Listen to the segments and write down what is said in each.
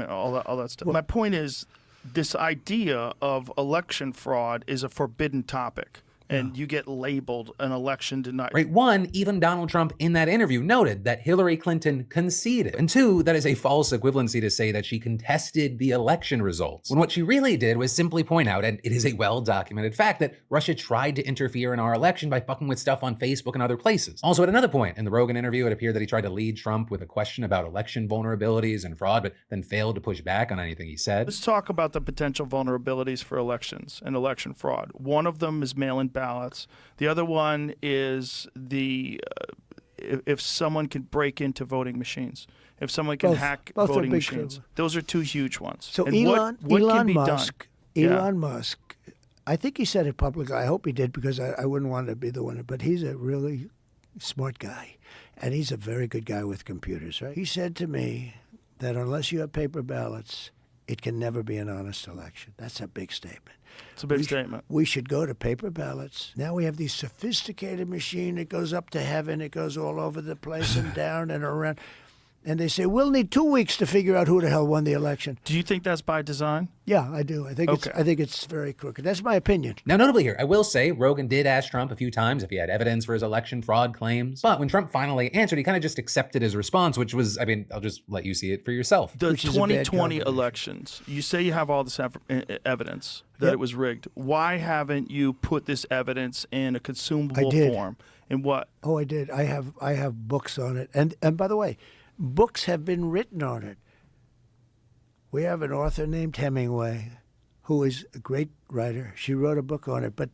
all that stuff. My point is, this idea of election fraud is a forbidden topic. And you get labeled an election denied. Right, one, even Donald Trump in that interview noted that Hillary Clinton conceded. And two, that is a false equivalency to say that she contested the election results, when what she really did was simply point out, and it is a well-documented fact, that Russia tried to interfere in our election by fucking with stuff on Facebook and other places. Also, at another point in the Rogan interview, it appeared that he tried to lead Trump with a question about election vulnerabilities and fraud, but then failed to push back on anything he said. Let's talk about the potential vulnerabilities for elections and election fraud. One of them is mail-in ballots. The other one is if someone can break into voting machines, if someone can hack voting machines. Those are two huge ones. So and Elon can be Musk, done? Elon Musk, I think he said it publicly. I hope he did, because I wouldn't want to be the one. But he's a really smart guy, and he's a very good guy with computers. Right? He said to me that unless you have paper ballots, it can never be an honest election. That's a big statement. It's a big statement. We should go to paper ballots. Now we have these sophisticated machine. It goes up to heaven. It goes all over the place and down and around. And they say, we'll need 2 weeks to figure out who the hell won the election. Do you think that's by design? Yeah, I do. I think it's very crooked. That's my opinion. Now, notably here, I will say Rogan did ask Trump a few times if he had evidence for his election fraud claims. But when Trump finally answered, he kind of just accepted his response, which was, I mean, I'll just let you see it for yourself. The 2020 elections, you say you have all this evidence that it was rigged. Why haven't you put this evidence in a consumable form? In what? Oh, I did. I have books on it. And by the way, books have been written on it. We have an author named Hemingway, who is a great writer. She wrote a book on it, but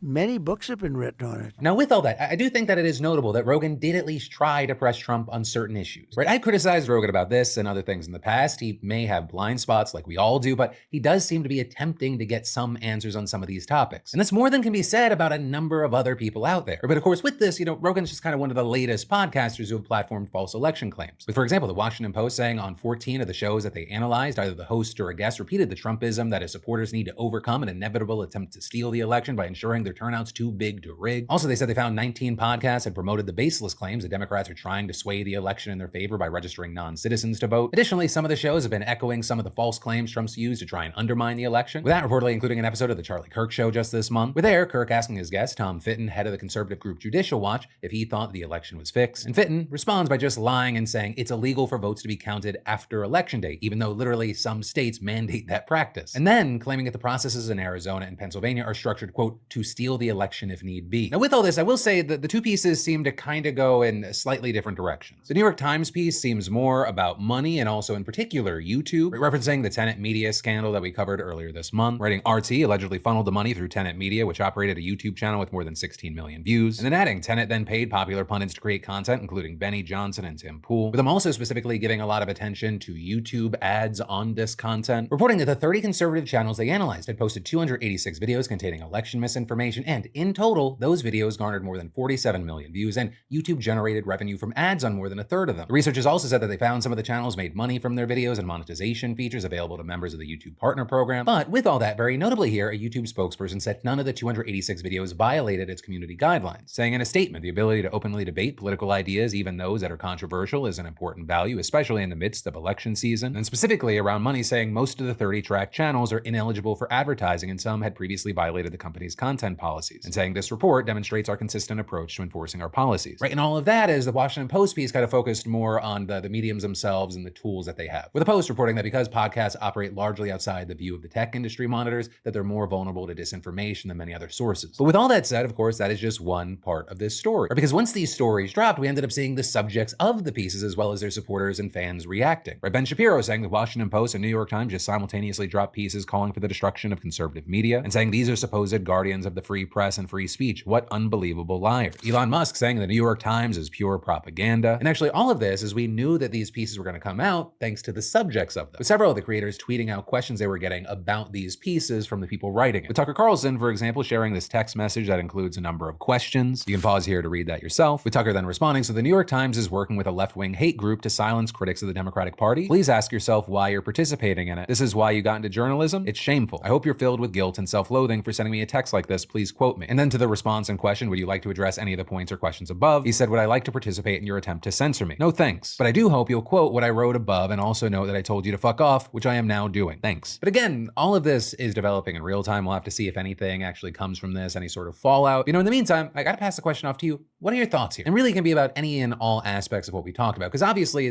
many books have been written on it. Now, with all that, I do think that it is notable that Rogan did at least try to press Trump on certain issues, right? I criticized Rogan about this and other things in the past. He may have blind spots like we all do, but he does seem to be attempting to get some answers on some of these topics. And that's more than can be said about a number of other people out there. But of course, with this, Rogan's just kind of one of the latest podcasters who have platformed false election claims. With, for example, the Washington Post saying on 14 of the shows that they analyzed, either the host or a guest repeated the Trumpism that his supporters need to overcome an inevitable attempt to steal the election by ensuring their turnout's too big to rig. Also, they said they found 19 podcasts had promoted the baseless claims that Democrats are trying to sway the election in their favor by registering non-citizens to vote. Additionally, some of the shows have been echoing some of the false claims Trump's used to try and undermine the election, with that reportedly including an episode of the Charlie Kirk Show just this month, with there, Kirk asking his guest, Tom Fitton, head of the conservative group Judicial Watch, if he thought the election was fixed. And Fitton responds by just lying and saying it's illegal for votes to be counted after Election Day, even though literally some states mandate that practice. And then claiming that the processes in Arizona and Pennsylvania are structured, quote, to steal the election if need be. Now, with all this, I will say that the two pieces seem to kind of go in slightly different directions. The New York Times piece seems more about money and also in particular YouTube, referencing the Tenet Media scandal that we covered earlier this month, writing RT allegedly funneled the money through Tenet Media, which operated a YouTube channel with more than 16 million views, and then adding Tenet then paid popular pundits to create content, including Benny Johnson and Tim Pool, with them also specifically giving a lot of attention to YouTube ads on this content, reporting that the 30 conservative channels they analyzed had posted 286 videos containing election misinformation, and in total, those videos garnered more than 47 million views, and YouTube generated revenue from ads on more than a third of them. The researchers also said that they found some of the channels made money from their videos and monetization features available to members of the YouTube Partner Program. But with all that, very notably here, a YouTube spokesperson said none of the 286 videos violated its community guidelines, saying in a statement, the ability to openly debate political ideas, even those that are controversial, is an important value, especially in the midst of election season, and specifically around money, saying most of the 30 tracked channels are ineligible for advertising and some had previously violated the company's content policies, and saying this report demonstrates our consistent approach to enforcing our policies. Right, and all of that is the Washington Post piece kind of focused more on the mediums themselves and the tools that they have. With the Post reporting that because podcasts operate largely outside the view of the tech industry monitors, that they're more vulnerable to disinformation than many other sources. But with all that said, of course, that is just one part of this story. Right, because once these stories dropped, we ended up seeing the subjects of the pieces as well as their supporters and fans reacting. Right, Ben Shapiro saying the Washington Post and New York Times just simultaneously dropped pieces calling for the destruction of conservative media and saying these are supposed guardians of the free press and free speech. What unbelievable liars. Elon Musk saying the New York Times is pure propaganda. And actually all of this is we knew that these pieces were going to come out thanks to the subjects of them, with several of the creators tweeting out questions they were getting about these pieces from the people writing it. With Tucker Carlson, for example, sharing this text message that includes a number of questions. You can pause here to read that yourself. With Tucker then responding, so the New York Times is working with a left-wing hate group to silence critics of the Democratic Party. Please ask yourself why you're participating in it. This is why you got into journalism? It's shameful. I hope you're filled with guilt and self-loathing for sending me a text like this. Please please quote me. And then to the response in question, would you like to address any of the points or questions above? He said, would I like to participate in your attempt to censor me? No thanks. But I do hope you'll quote what I wrote above and also note that I told you to fuck off, which I am now doing. Thanks. But again, all of this is developing in real time. We'll have to see if anything actually comes from this, any sort of fallout. In the meantime, I gotta pass the question off to you. What are your thoughts here? And really it can be about any and all aspects of what we talk about, because obviously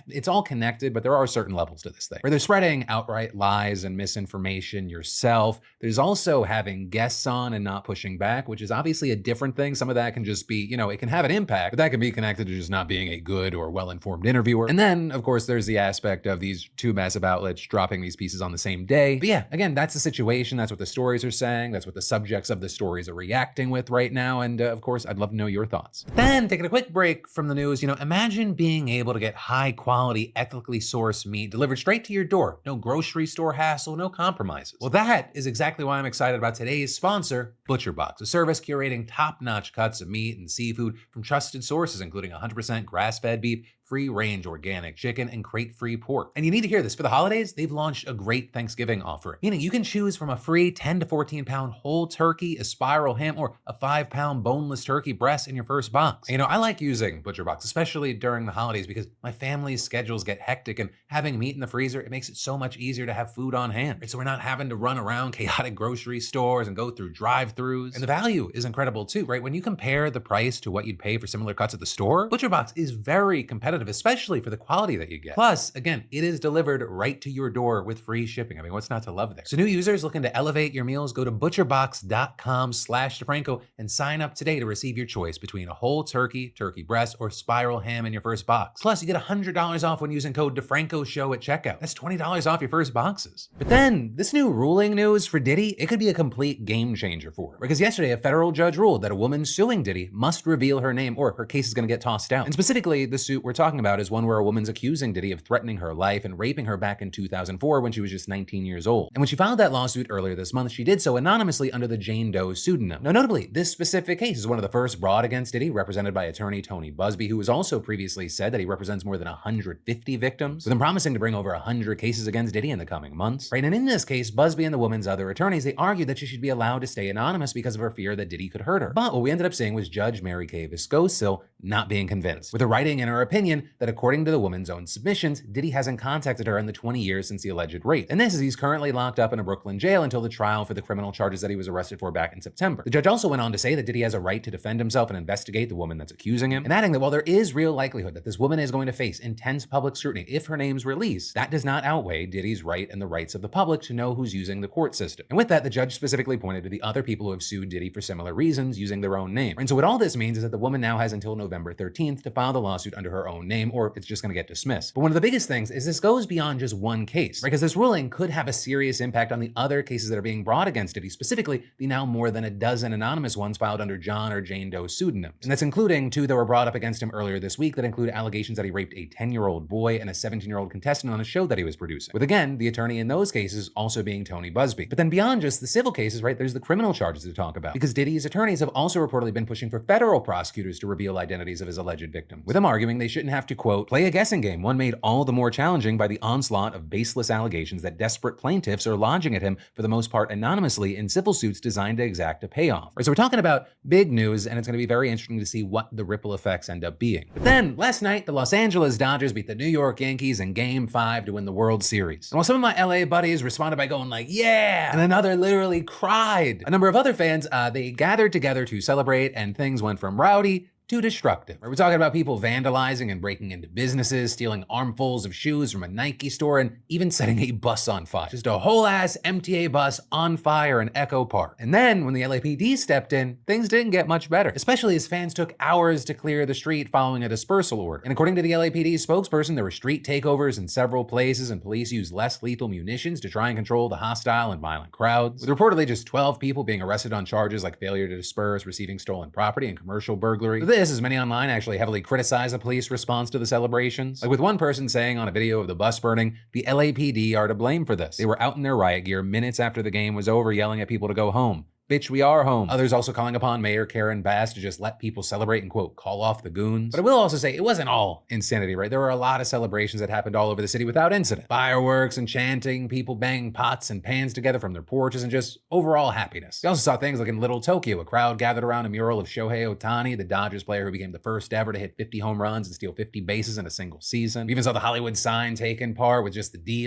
it's all connected, but there are certain levels to this thing. Where they're spreading outright lies and misinformation yourself. There's also having guests on and not pushing back, which is obviously a different thing. Some of that can just be, it can have an impact, but that can be connected to just not being a good or well-informed interviewer. And then, of course, there's the aspect of these two massive outlets dropping these pieces on the same day. But yeah, again, that's the situation. That's what the stories are saying. That's what the subjects of the stories are reacting with right now. And of course, I'd love to know your thoughts. But then, taking a quick break from the news, imagine being able to get high quality, ethically sourced meat delivered straight to your door. No grocery store hassle, no compromises. Well, that is exactly why I'm excited about today's sponsor, ButcherBox, a service curating top-notch cuts of meat and seafood from trusted sources, including 100% grass-fed beef, free-range organic chicken, and crate-free pork. And you need to hear this. For the holidays, they've launched a great Thanksgiving offering, meaning you can choose from a free 10 to 14 pound whole turkey, a spiral ham, or a 5-pound boneless turkey breast in your first box. And, I like using ButcherBox, especially during the holidays, because my family's schedules get hectic, and having meat in the freezer, it makes it so much easier to have food on hand. Right? So we're not having to run around chaotic grocery stores and go through drive-thrus. And the value is incredible too, right? When you compare the price to what you'd pay for similar cuts at the store, ButcherBox is very competitive, especially for the quality that you get. Plus, again, it is delivered right to your door with free shipping. I mean, what's not to love there? So new users looking to elevate your meals, go to butcherbox.com/DeFranco and sign up today to receive your choice between a whole turkey, turkey breast, or spiral ham in your first box. Plus, you get $100 off when using code DeFrancoShow at checkout. That's $20 off your first boxes. But then, this new ruling news for Diddy, it could be a complete game changer for him. Because yesterday, a federal judge ruled that a woman suing Diddy must reveal her name or her case is gonna get tossed out. And specifically, the suit we're talking about is one where a woman's accusing Diddy of threatening her life and raping her back in 2004 when she was just 19 years old. And when she filed that lawsuit earlier this month, she did so anonymously under the Jane Doe pseudonym. Now, notably, this specific case is one of the first brought against Diddy, represented by attorney Tony Busby, who has also previously said that he represents more than 150 victims, with him promising to bring over 100 cases against Diddy in the coming months. Right? And in this case, Busby and the woman's other attorneys, they argued that she should be allowed to stay anonymous because of her fear that Diddy could hurt her. But what we ended up seeing was Judge Mary Kay Viscosil not being convinced, with her writing in her opinion that according to the woman's own submissions, Diddy hasn't contacted her in the 20 years since the alleged rape. And this is he's currently locked up in a Brooklyn jail until the trial for the criminal charges that he was arrested for back in September. The judge also went on to say that Diddy has a right to defend himself and investigate the woman that's accusing him, and adding that while there is real likelihood that this woman is going to face intense public scrutiny if her name's released, that does not outweigh Diddy's right and the rights of the public to know who's using the court system. And with that, the judge specifically pointed to the other people who have sued Diddy for similar reasons using their own name. And so what all this means is that the woman now has until November 13th to file the lawsuit under her own name, or it's just going to get dismissed. But one of the biggest things is this goes beyond just one case, right? Because this ruling could have a serious impact on the other cases that are being brought against Diddy, specifically the now more than a dozen anonymous ones filed under John or Jane Doe pseudonyms. And that's including two that were brought up against him earlier this week that include allegations that he raped a 10-year-old boy and a 17-year-old contestant on a show that he was producing, with again, the attorney in those cases also being Tony Busby. But then beyond just the civil cases, right, there's the criminal charges to talk about, because Diddy's attorneys have also reportedly been pushing for federal prosecutors to reveal identities of his alleged victims, with them arguing they shouldn't have to, quote, play a guessing game, one made all the more challenging by the onslaught of baseless allegations that desperate plaintiffs are lodging at him, for the most part anonymously, in civil suits designed to exact a payoff. Right, so we're talking about big news, and it's going to be very interesting to see what the ripple effects end up being. But then, last night, the Los Angeles Dodgers beat the New York Yankees in Game 5 to win the World Series. And while some of my LA buddies responded by going like, yeah, and another literally cried, a number of other fans, they gathered together to celebrate, and things went from rowdy too destructive. We're talking about people vandalizing and breaking into businesses, stealing armfuls of shoes from a Nike store, and even setting a bus on fire. Just a whole ass MTA bus on fire in Echo Park. And then when the LAPD stepped in, things didn't get much better, especially as fans took hours to clear the street following a dispersal order. And according to the LAPD spokesperson, there were street takeovers in several places, and police used less lethal munitions to try and control the hostile and violent crowds, with reportedly just 12 people being arrested on charges like failure to disperse, receiving stolen property, and commercial burglary. This, as many online actually heavily criticize the police response to the celebrations. Like with one person saying on a video of the bus burning, the LAPD are to blame for this. They were out in their riot gear minutes after the game was over yelling at people to go home. bitch, we are home. Others also calling upon Mayor Karen Bass to just let people celebrate and, quote, call off the goons. But I will also say it wasn't all insanity, right? There were a lot of celebrations that happened all over the city without incident. Fireworks and chanting, people banging pots and pans together from their porches, and just overall happiness. We also saw things like in Little Tokyo, a crowd gathered around a mural of Shohei Ohtani, the Dodgers player who became the first ever to hit 50 home runs and steal 50 bases in a single season. We even saw the Hollywood sign taken part with just the D